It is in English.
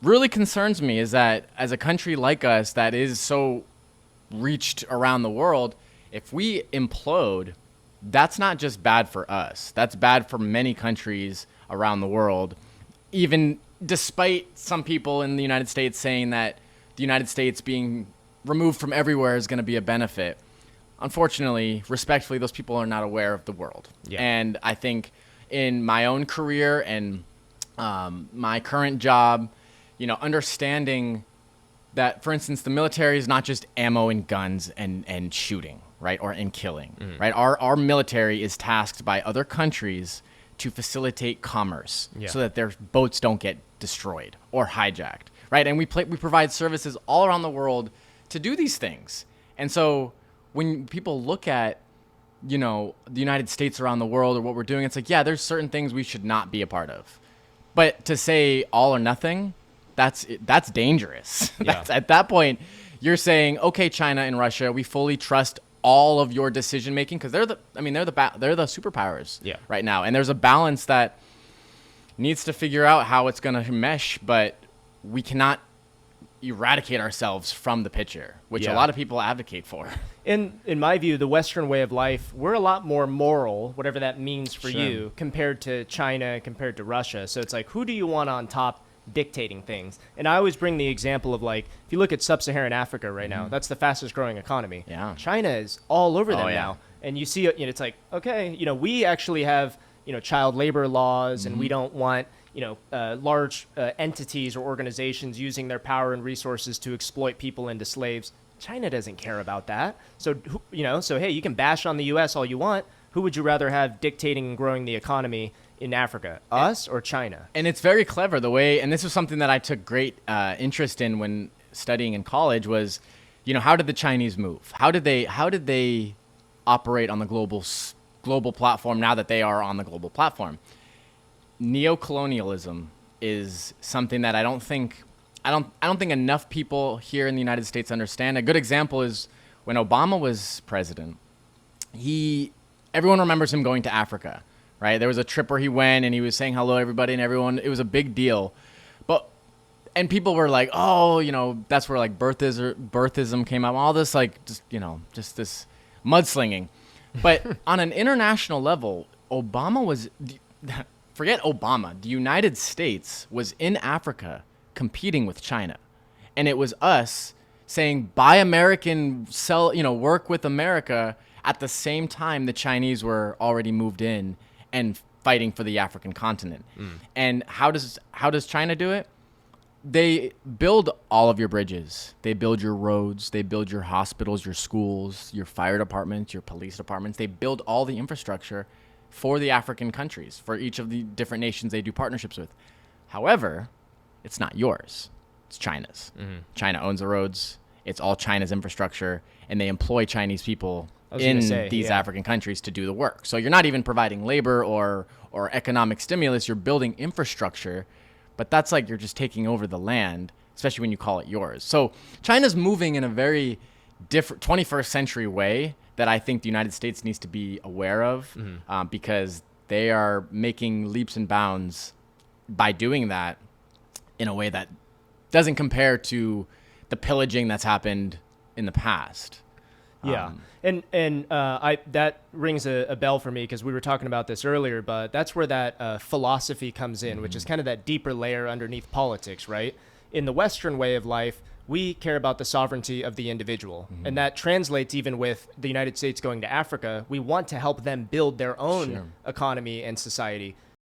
really concerns me is that as a country like us that is so reached around the world, if we implode, that's not just bad for us. That's bad for many countries around the world, even despite some people in the United States saying that the United States being removed from everywhere is going to be a benefit. Unfortunately, respectfully, those people are not aware of the world. Yeah. And I think in my own career and my current job, understanding that, for instance, the military is not just ammo and guns and shooting, right, or and killing, right? Our military is tasked by other countries to facilitate commerce so that their boats don't get destroyed or hijacked, right? And we provide services all around the world to do these things. And so when people look at, the United States around the world or what we're doing, it's like, yeah, there's certain things we should not be a part of. But to say all or nothing, that's dangerous. Yeah. At that point, you're saying, okay, China and Russia, we fully trust all of your decision making because they're the superpowers right now, and there's a balance that needs to figure out how it's going to mesh, but we cannot eradicate ourselves from the picture, which a lot of people advocate for. In my view, the Western way of life, we're a lot more moral, whatever that means for you, compared to China, compared to Russia. So it's like, who do you want on top dictating things? And I always bring the example of, like, if you look at sub-Saharan Africa right now, that's the fastest growing economy. Yeah. China is all over them now. And you see, it's like, okay, we actually have, child labor laws, and we don't want, large entities or organizations using their power and resources to exploit people into slaves. China doesn't care about that. So, so hey, you can bash on the U.S. all you want. Who would you rather have dictating and growing the economy in Africa, us or China? And it's very clever the way, and this was something that I took great interest in when studying in college was, how did the Chinese move? How did they operate on the global platform now that they are on the global platform? Neocolonialism is something that I don't think enough people here in the United States understand. A good example is when Obama was president. Everyone remembers him going to Africa, right? There was a trip where he went and he was saying hello to everybody and everyone. It was a big deal, and people were like, oh, that's where like birthism came up. All this just this mudslinging. But on an international level, forget Obama. The United States was in Africa competing with China. And it was us saying, buy American, sell, work with America. At the same time, the Chinese were already moved in and fighting for the African continent. And how does China do it? They build all of your bridges. They build your roads. They build your hospitals, your schools, your fire departments, your police departments. They build all the infrastructure for the African countries, for each of the different nations they do partnerships with. However, it's not yours. It's China's. China owns the roads. It's all China's infrastructure, and they employ Chinese people in these African countries to do the work. So you're not even providing labor or economic stimulus. You're building infrastructure, but that's like you're just taking over the land, especially when you call it yours. So China's moving in a very different 21st century way that I think the United States needs to be aware of, because they are making leaps and bounds by doing that in a way that doesn't compare to the pillaging that's happened in the past. Yeah. That rings a bell for me because we were talking about this earlier, but that's where that philosophy comes in, which is kind of that deeper layer underneath politics, right? In the Western way of life, we care about the sovereignty of the individual. And that translates even with the United States going to Africa. We want to help them build their own economy and society.